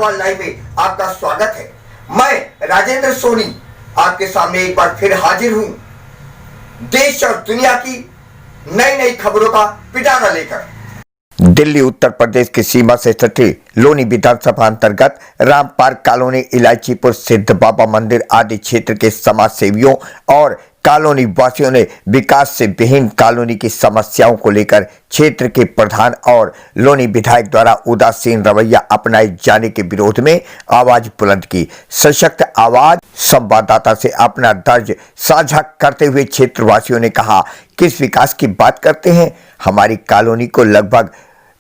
सवाल लाइव में आपका स्वागत है। मैं राजेंद्र सोनी आपके सामने एक बार फिर हाजिर हूं देश और दुनिया की नई नई खबरों का पिटारा लेकर। दिल्ली उत्तर प्रदेश की सीमा से सटी लोनी विधानसभा अंतर्गत राम पार्क कॉलोनी, इलायचीपुर, सिद्ध बाबा मंदिर आदि क्षेत्र के समाज सेवियों और कॉलोनी वासियों ने विकास से विहीन कॉलोनी की समस्याओं को लेकर क्षेत्र के प्रधान और लोनी विधायक द्वारा उदासीन रवैया अपनाए जाने के विरोध में आवाज बुलंद की। सशक्त आवाज संवाददाता से अपना दर्द साझा करते हुए क्षेत्रवासियों ने कहा, किस विकास की बात करते हैं? हमारी कॉलोनी को लगभग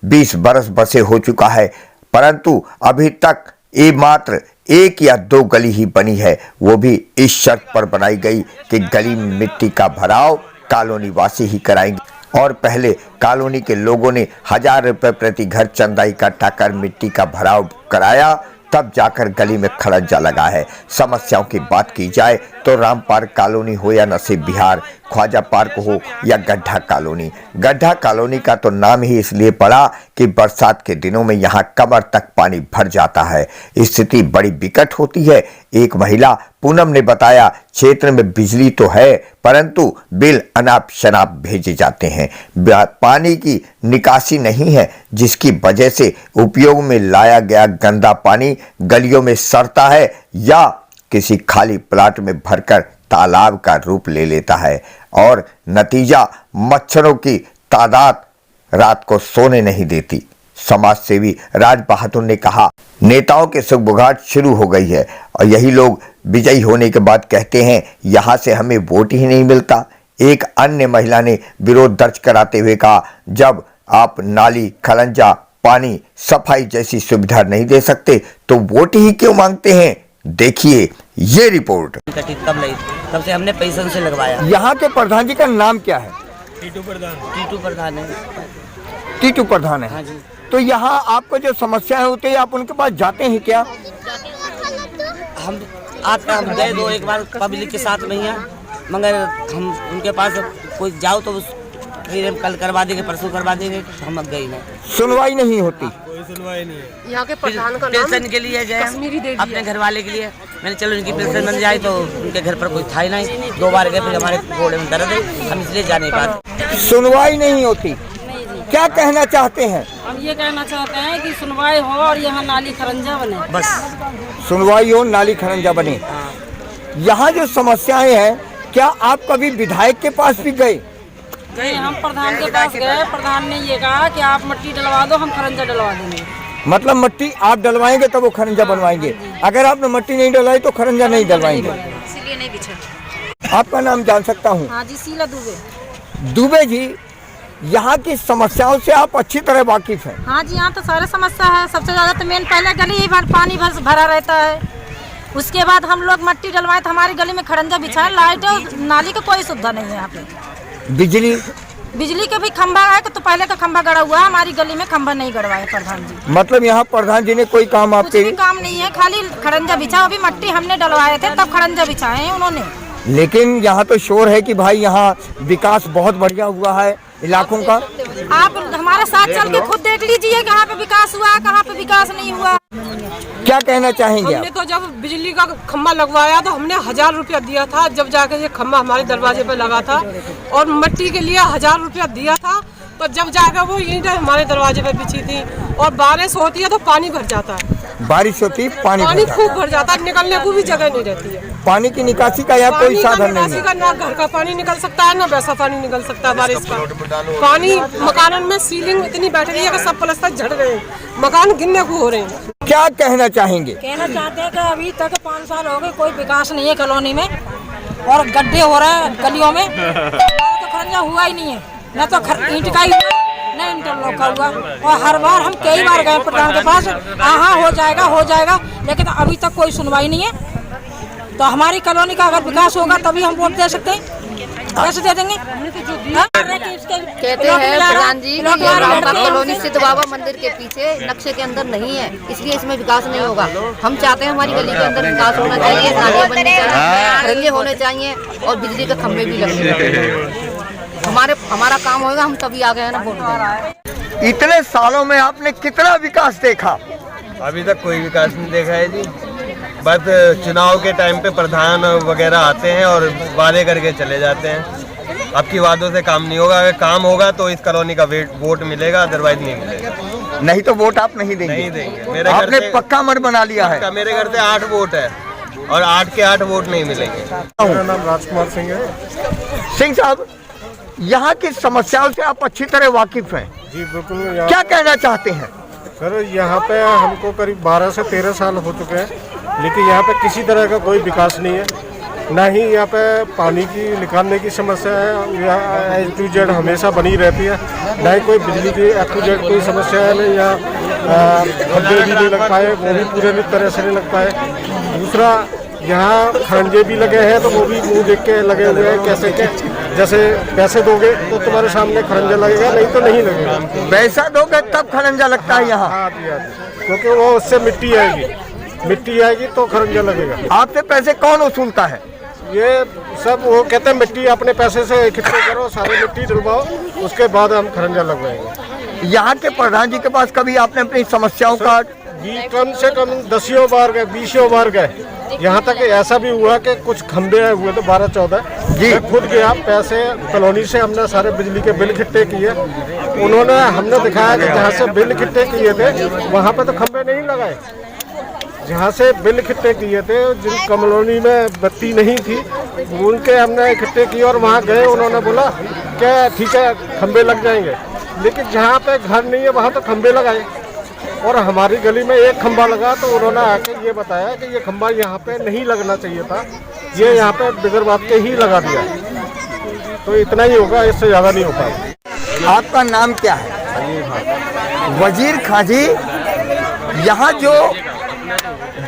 20 बरस बसे हो चुका है, परंतु अभी तक ये मात्र 1 या 2 गली ही बनी है, वो भी इस शर्त पर बनाई गई कि गली में मिट्टी का भराव कॉलोनी वासी ही कराएंगे और पहले कॉलोनी के लोगों ने 1000 रुपए प्रति घर चंदा इकट्ठा कर मिट्टी का भराव कराया, तब जाकर गली में खड़ंजा लगा है। समस्याओं की बात की जाए तो राम पार्क कॉलोनी हो या नसीब विहार, ख्वाजा पार्क हो या गड्ढा कॉलोनी, गड्ढा कॉलोनी का तो नाम ही इसलिए पड़ा कि बरसात के दिनों में यहाँ कमर तक पानी भर जाता है। स्थिति बड़ी विकट होती है। एक महिला पूनम ने बताया, क्षेत्र में बिजली तो है परंतु बिल अनाप शनाप भेजे जाते हैं, पानी की निकासी नहीं है, जिसकी वजह से उपयोग में लाया गया गंदा पानी गलियों में सड़ता है या किसी खाली प्लाट में भरकर तालाब का रूप ले लेता है और नतीजा मच्छरों की तादाद रात को सोने नहीं देती। समाज सेवी राज बहादुर ने कहा, नेताओं के सुगबुगाहट शुरू हो गई है और यही लोग विजयी होने के बाद कहते हैं यहाँ से हमें वोट ही नहीं मिलता। एक अन्य महिला ने विरोध दर्ज कराते हुए कहा, जब आप नाली, खलंजा, पानी, सफाई जैसी सुविधा नहीं दे सकते तो वोट ही क्यों मांगते हैं? देखिए ये रिपोर्ट। तब से हमने पैसे से लगवाया। यहाँ के प्रधान जी का नाम क्या है? टीटू प्रधान है। टीटू प्रधान है। हाँ जी। तो यहाँ आपको जो समस्याएं होती है आप उनके पास जाते हैं क्या? हम गए 2-1 बार पब्लिक के साथ में ही हैं, मगर हम उनके पास कोई जाओ तो फिर कल करवा देंगे, परसों करवा देंगे, हम अब गए नहीं। सुनवाई नहीं होती। कोई सुनवाई नहीं है। यहाँ के प्रधान का पेंशन के लिए गए अपने घर वाले के लिए, मैंने चलो इनकी पेंशन बन जाए, तो उनके घर पर कोई था ही नहीं। 2 बार गए, फिर हमारे घोड़े में दर्द है, हम इसलिए जा नहीं पाते। सुनवाई नहीं होती। क्या कहना चाहते हैं? हम ये कहना चाहते हैं कि सुनवाई हो और यहाँ नाली खरंजा बने, बस सुनवाई हो, नाली खरंजा बने। यहाँ जो समस्याएं हैं, क्या आप कभी विधायक के पास भी गए? हम प्रधान के पास गए, प्रधान ने ये कहा कि आप मिट्टी डलवा दो, हम खरंजा डलवा देंगे। मतलब मिट्टी आप डलवाएंगे तब वो खरंजा बनवाएंगे, अगर आपने मिट्टी नहीं डलवाई तो खरंजा नहीं डलवाएंगे। इसीलिए नहीं बिछा। आपका नाम जान सकता हूँ? हाँ जी, शीला दुबे। दुबे जी, यहाँ की समस्याओं से आप अच्छी तरह वाकिफ हैं। हाँ जी, यहाँ तो सारे समस्या है। सबसे ज्यादा तो मेन पहले गली ही पानी भरा रहता है, उसके बाद हम लोग मिट्टी डलवाए तो हमारी गली में खरंजा बिछाए, लाइट और नाली की कोई सुविधा नहीं है यहाँ पे। बिजली के भी खंभा है, तो पहले का खंभा गड़ा हुआ है, हमारी गली में खंभा नहीं गड़वाए प्रधान जी। मतलब यहाँ प्रधान जी ने कोई काम आपके? कुछ भी काम नहीं है, खाली खरंजा बिछा। अभी मिट्टी हमने डलवाए थे तब खरंजा बिछाए हैं उन्होंने। लेकिन यहाँ तो शोर है कि भाई यहाँ विकास बहुत बढ़िया हुआ है इलाकों का। आप हमारे साथ चल के खुद देख लीजिए कहाँ पे विकास हुआ, कहाँ पे विकास नहीं हुआ। क्या कहना चाहेंगे? हमने तो जब बिजली का खंभा लगवाया तो हमने 1000 रुपया दिया था, जब जाके ये खंभा हमारे दरवाजे पे लगा था, और मिट्टी के लिए 1000 रुपया दिया था, तो जब जाकर वो ईंटें हमारे दरवाजे पे बिछी थी। और बारिश होती है तो पानी भर जाता है, बारिश होती पानी खूब भर जाता है, निकलने को भी जगह नहीं रहती है। पानी की निकासी का यहाँ कोई साधन नहीं है। ना घर का पानी निकल सकता है, ना वैसा पानी निकल सकता है। बारिश का पानी मकानों में सीलिंग इतनी बैठ रही है कि सब प्लास्टर झड़ रहे हैं, मकान गिरने को हो रहे हैं। क्या कहना चाहेंगे? कहना चाहते हैं कि अभी तक 5 साल हो गए कोई विकास नहीं है कॉलोनी में, और गड्ढे हो रहे हैं गलियों में, तो खरंजा हुआ ही नहीं है, न तो ईंट का ही हुआ, न इंटरलॉक का हुआ। और हर बार हम कई बार गए प्रधान के पास, हाँ हो जाएगा, लेकिन अभी तक कोई सुनवाई नहीं है। तो हमारी कॉलोनी का अगर विकास होगा तभी हम वोट दे सकते हैं, कैसे दे देंगे? कहते हैं प्रधान जी कि राम पार्क कॉलोनी सिद्ध बाबा मंदिर के पीछे नक्शे के अंदर नहीं है, इसलिए इसमें विकास नहीं होगा। हम चाहते हैं हमारी गली के अंदर विकास होना चाहिए, नालियाँ बननी चाहिए, खरंजे होने चाहिए और बिजली के खंभे भी लगने चाहिए। हमारा काम होगा, हम तभी आ गए ना वोट। इतने सालों में आपने कितना विकास देखा? अभी तक कोई विकास नहीं देखा है जी। बस चुनाव के टाइम पे प्रधान वगैरह आते हैं और वादे करके चले जाते हैं। अब की वादों से काम नहीं होगा। अगर काम होगा तो इस कॉलोनी का वोट मिलेगा, अदरवाइज नहीं मिलेगा। नहीं तो वोट आप नहीं देंगे? नहीं देंगे। मेरे घर आपने से पक्का मत बना लिया है? मेरे घर से 8 वोट है और 8 के 8 वोट नहीं मिलेंगे। मेरा नाम राजकुमार सिंह है। सिंह साहब, यहाँ की समस्याओं से आप अच्छी तरह वाकिफ हैं। जी बिल्कुल। क्या कहना चाहते हैं? सर यहाँ पे हमको करीब 12 से 13 साल हो चुके हैं, लेकिन यहाँ पे किसी तरह का कोई विकास नहीं है। ना ही यहाँ पे पानी की निकालने की समस्या है, यहाँ A-Z हमेशा बनी रहती है। ना ही कोई बिजली की A-Z कोई समस्या है, नहीं यहाँ खड्डे भी नहीं लग पाए, वो भी पूरे तरह से नहीं लग पाए। दूसरा, यहाँ खरंजे भी लगे हैं तो वो भी मुंह देख के लगे हुए हैं, कैसे के जैसे पैसे दोगे तो तुम्हारे सामने खरंजा लगेगा, नहीं तो नहीं लगेगा। पैसा दोगे तब खरंजा लगता है यहाँ? हाँ, क्योंकि वो उससे मिट्टी आएगी तो खरंजा लगेगा। आपसे पैसे कौन वसूलता है? ये सब वो कहते हैं मिट्टी अपने पैसे से इकट्ठे करो, सारी मिट्टी डलवाओ, उसके बाद हम खरंजा लगवाएंगे। यहाँ के प्रधान जी के पास कभी आपने अपनी समस्याओं का? कम से कम 10 बार गए, 20 बार गए। यहाँ तक ऐसा भी हुआ कि कुछ खंबे आए हुए थे 12-14 जी। मैं खुद गया, पैसे कॉलोनी से हमने सारे बिजली के बिल इकट्ठे किए। उन्होंने हमने दिखाया कि जहाँ से बिल इकट्ठे किए थे वहाँ पे तो खंबे नहीं लगाए। जहाँ से बिल इकट्ठे किए थे, जिन कॉलोनी में बत्ती नहीं थी, उनके हमने इकट्ठे किए और वहाँ गए। उन्होंने बोला कि ठीक है खंबे लग जाएंगे, लेकिन जहाँ पे घर नहीं है वहाँ तो खंबे लगाए। और हमारी गली में एक खंबा लगा तो उन्होंने आकर ये बताया कि ये खंबा यहाँ पे नहीं लगना चाहिए था, ये यहाँ पे बिगर बात के ही लगा दिया। तो इतना ही होगा, इससे ज़्यादा नहीं हो पाएगा। आपका नाम क्या है? वजीर खां जी, यहाँ जो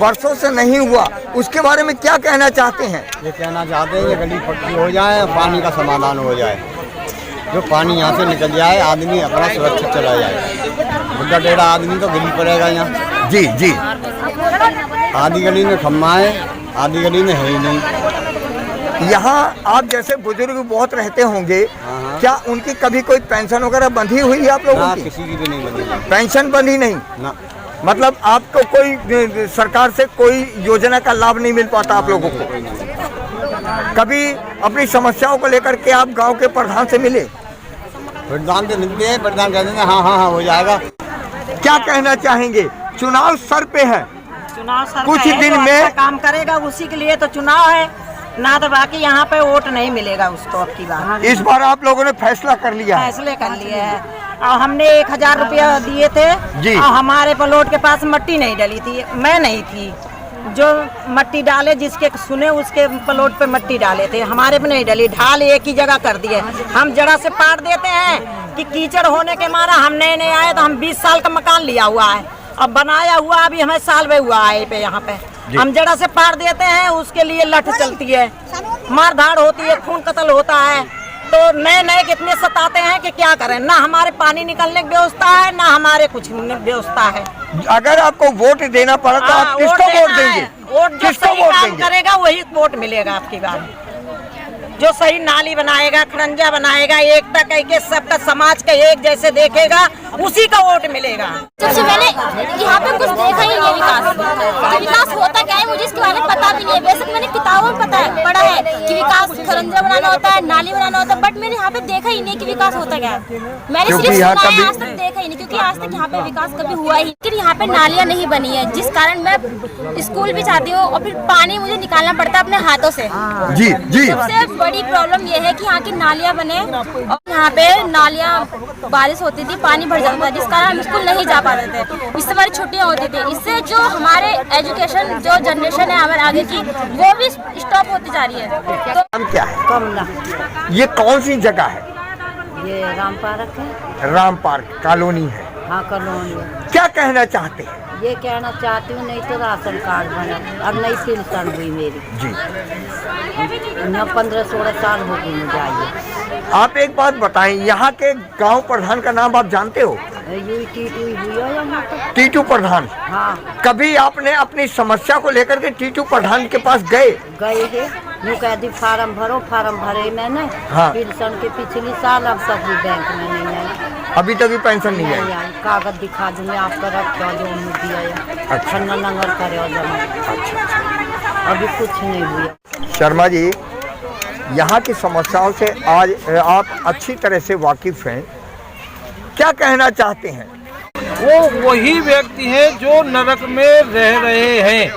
बरसों से नहीं हुआ उसके बारे में क्या कहना चाहते हैं? ये कहना चाहते हैं ये गली पक्की हो जाए, पानी का समाधान हो जाए, जो पानी यहाँ से निकल जाए, आदमी अपना सुरक्षित चला जाए। बुढ़ा टेढ़ा आदमी तो गिरी पड़ेगा यहाँ। जी जी। आधी गली में खम्मा है, आधी गली में है ही नहीं। यहाँ आप जैसे बुजुर्ग बहुत रहते होंगे, क्या उनकी कभी कोई पेंशन वगैरह बंधी हुई है आप लोगों की? किसी की भी नहीं बंधी। पेंशन बंधी नहीं ना। मतलब आपको कोई सरकार से कोई योजना का लाभ नहीं मिल पाता आप लोगों को? कभी अपनी समस्याओं को लेकर के आप गांव के प्रधान से मिले? प्रधान से मिलते हैं, प्रधान कहते हैं हाँ हो जाएगा। क्या कहना चाहेंगे? चुनाव सर पे है, चुनाव सर कुछ है, दिन तो में अच्छा काम करेगा, उसी के लिए तो चुनाव है ना, तो बाकी यहाँ पे वोट नहीं मिलेगा उसको। अब की बार इस बार आप लोगों ने फैसला कर लिया है? फैसले कर लिए है। और हमने 1000 रुपया दिए थे जी। और हमारे प्लॉट के पास मिट्टी नहीं डली थी, मैं नहीं थी जो मट्टी डाले, जिसके सुने उसके प्लॉट पे मट्टी डाले थे, हमारे पे नहीं डली। ढाल एक ही जगह कर दिए, हम जगह से पाट देते हैं कि कीचड़ होने के मारा हम नहीं आए। तो हम 20 साल का मकान लिया हुआ है, अब बनाया हुआ अभी हमें साल में हुआ है पे यहाँ पे। हम जगह से पाट देते हैं, उसके लिए लठ चलती है, मार धाड़ होती है, खून कत्ल होता है। तो नए कितने सताते हैं कि क्या करें, ना हमारे पानी निकलने की व्यवस्था है, ना हमारे कुछ व्यवस्था है। अगर आपको वोट देना पड़ा तो आप किसको वोट देंगे? वोट जो सही काम करेगा वही वोट मिलेगा आपकी बार। जो सही नाली बनाएगा, खरंजा बनाएगा, एकता कह के सबका समाज का एक जैसे देखेगा, उसी का वोट मिलेगा। सबसे मैंने यहाँ पे कुछ देखा ही नहीं विकास होता क्या है मुझे इसके बारे में पता भी नहीं है। बेशक मैंने किताबों में पढ़ा है कि विकास खरंजा बनाना होता है, नाली बनाना होता है, बट मैंने यहाँ पे देखा ही नहीं कि विकास होता क्या है। मैंने सिर्फ सुना है, आज तक देखा ही नहीं, क्योंकि आज तक यहाँ पे विकास कभी हुआ ही। लेकिन यहाँ पे नालियाँ नहीं बनी है, जिस कारण मैं स्कूल भी जाती हूँ और फिर पानी मुझे निकालना पड़ता है अपने हाथों से। जी जी। सबसे बड़ी प्रॉब्लम ये है कि यहाँ की नालियाँ बने और यहाँ पे नालियाँ बारिश होती थी, पानी भर जाता था, जिस कारण हम स्कूल नहीं जा पाते थे। इससे हमारी छुट्टियाँ होती थी, इससे जो हमारे एजुकेशन जो जनरेशन है हमारे आगे की, वो भी स्टॉप होती जा रही है। तो नाम क्या है? कमला। ये कौन सी जगह है? ये राम पार्क है। राम पार्क कॉलोनी है? हाँ कॉलोनी। क्या कहना चाहते हैं? ये कहना चाहती हूँ, नहीं तो राशन कार्ड बना, अब नई पेंशन हुई मेरी जी। 15-16 साल हो गई मुझे आई। आप एक बात बताएं, यहाँ के गांव प्रधान का नाम आप जानते हो? टीटू प्रधान। हाँ। कभी आपने अपनी समस्या को लेकर के टीटू प्रधान के पास गए हैं? यूँ कहती फार्म भरो, फार्म भरे मैंने। हाँ। पेंशन के पिछली साल, अब सब बैंक में नहीं आई। अभी तक भी पेंशन नहीं आई? कागज दिखा दूंगे आपका रखा जो हमने दिया है। अच्छा। नंगर करे जमा। अच्छा। अभी कुछ नहीं हुआ। शर्मा जी, यहाँ की समस्याओं से आज आप अच्छी तरह से वाकिफ हैं, क्या कहना चाहते हैं? वो वही व्यक्ति हैं जो नरक में रह रहे हैं,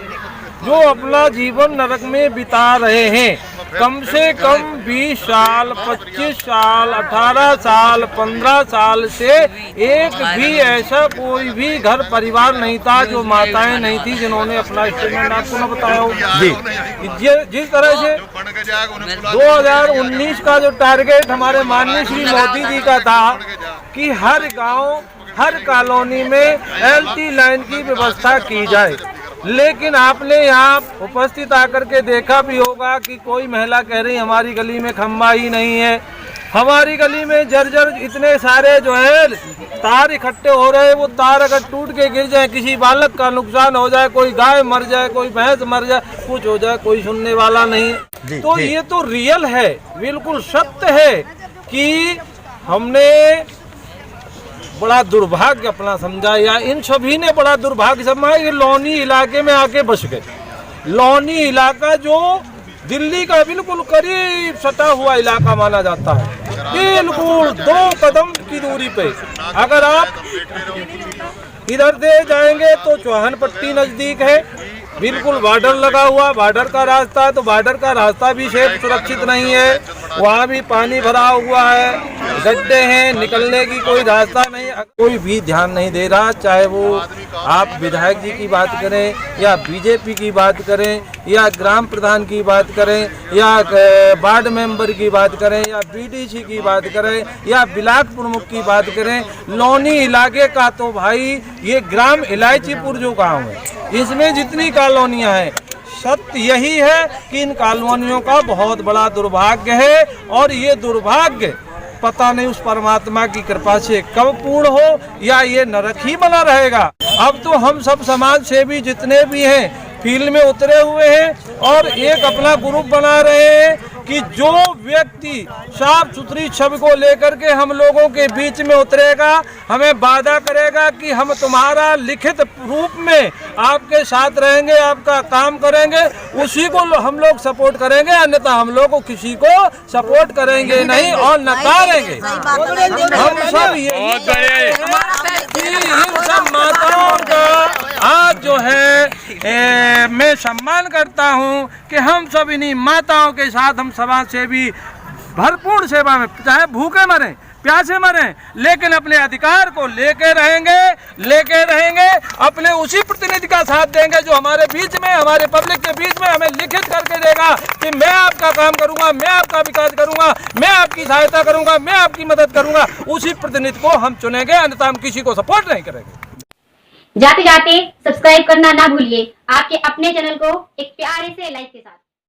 जो अपना जीवन नरक में बिता रहे हैं। कम से कम 20 साल, 25 साल, 18 साल, 15 साल से एक भी ऐसा कोई भी घर परिवार नहीं था, जो माताएं नहीं थी जिन्होंने अपना स्टेटमेंट आपको न बताया हो। जिस तरह से 2019 का जो टारगेट हमारे माननीय श्री मोदी जी का था कि हर गांव, हर कॉलोनी में LT लाइन की व्यवस्था की जाए, लेकिन आपने यहाँ उपस्थित आकर के देखा भी होगा कि कोई महिला कह रही हमारी गली में खंबा ही नहीं है। हमारी गली में जर्जर इतने सारे जो है तार इकट्ठे हो रहे हैं, वो तार अगर टूट के गिर जाए, किसी बालक का नुकसान हो जाए, कोई गाय मर जाए, कोई भैंस मर जाए, कुछ हो जाए, कोई सुनने वाला नहीं। तो ये तो रियल है, बिल्कुल सत्य है कि हमने बड़ा दुर्भाग्य अपना समझा, या इन सभी ने बड़ा दुर्भाग्य समझा। ये लोनी इलाके में आके बस गए। लोनी इलाका जो दिल्ली का बिल्कुल करीब सटा हुआ इलाका माना जाता है, बिल्कुल 2 कदम की दूरी पे। अगर आप इधर से जाएंगे तो चौहान पट्टी नजदीक है, बिल्कुल बॉर्डर लगा हुआ, बॉर्डर का रास्ता है, तो बॉर्डर का रास्ता भी सेफ सुरक्षित नहीं है। वहाँ भी पानी भरा हुआ है, गड्ढे हैं, निकलने की कोई रास्ता नहीं। कोई भी ध्यान नहीं दे रहा, चाहे वो आप विधायक जी की बात करें, या बीजेपी की बात करें, या ग्राम प्रधान की बात करें, या वार्ड मेंबर की बात करें, या BDC की बात करें, या ब्लॉक प्रमुख की बात करें। लोनी इलाके का तो भाई ये ग्राम इलायचीपुर जो गाँव है, इसमें जितनी कॉलोनियाँ हैं, सत्य यही है कि इन कॉलोनियों का बहुत बड़ा दुर्भाग्य है, और ये दुर्भाग्य पता नहीं उस परमात्मा की कृपा से कब पूर्ण हो, या ये नरक ही बना रहेगा। अब तो हम सब समाज सेवी जितने भी हैं फील्ड में उतरे हुए हैं, और एक अपना ग्रुप बना रहे हैं कि जो व्यक्ति साफ सुथरी छवि को लेकर के हम लोगों के बीच में उतरेगा, हमें वादा करेगा कि हम तुम्हारा लिखित रूप में आपके साथ रहेंगे, आपका काम करेंगे, उसी को हम लोग सपोर्ट करेंगे, अन्यथा हम लोग किसी को सपोर्ट करेंगे नहीं और नकारेंगे। हम सब यही सब माताओं का आज जो है मैं सम्मान करता हूं कि हम सब इन्हीं माताओं के साथ हम समाज सेवी भरपूर सेवा में, चाहे भूखे मरें, प्यासे मरें, लेकिन अपने अधिकार को लेके रहेंगे, अपने उसी प्रतिनिधि का साथ देंगे जो हमारे बीच में, हमारे पब्लिक के बीच में हमें लिखित करके देगा कि मैं आपका काम करूंगा, मैं आपका विकास करूंगा, मैं आपकी सहायता करूंगा, मैं आपकी मदद करूंगा। उसी प्रतिनिधि को हम चुनेंगे, अन्यथा हम किसी को सपोर्ट नहीं करेंगे। जाते जाते सब्सक्राइब करना ना भूलिए, आपके अपने चैनल को एक प्यारे से लाइक के साथ।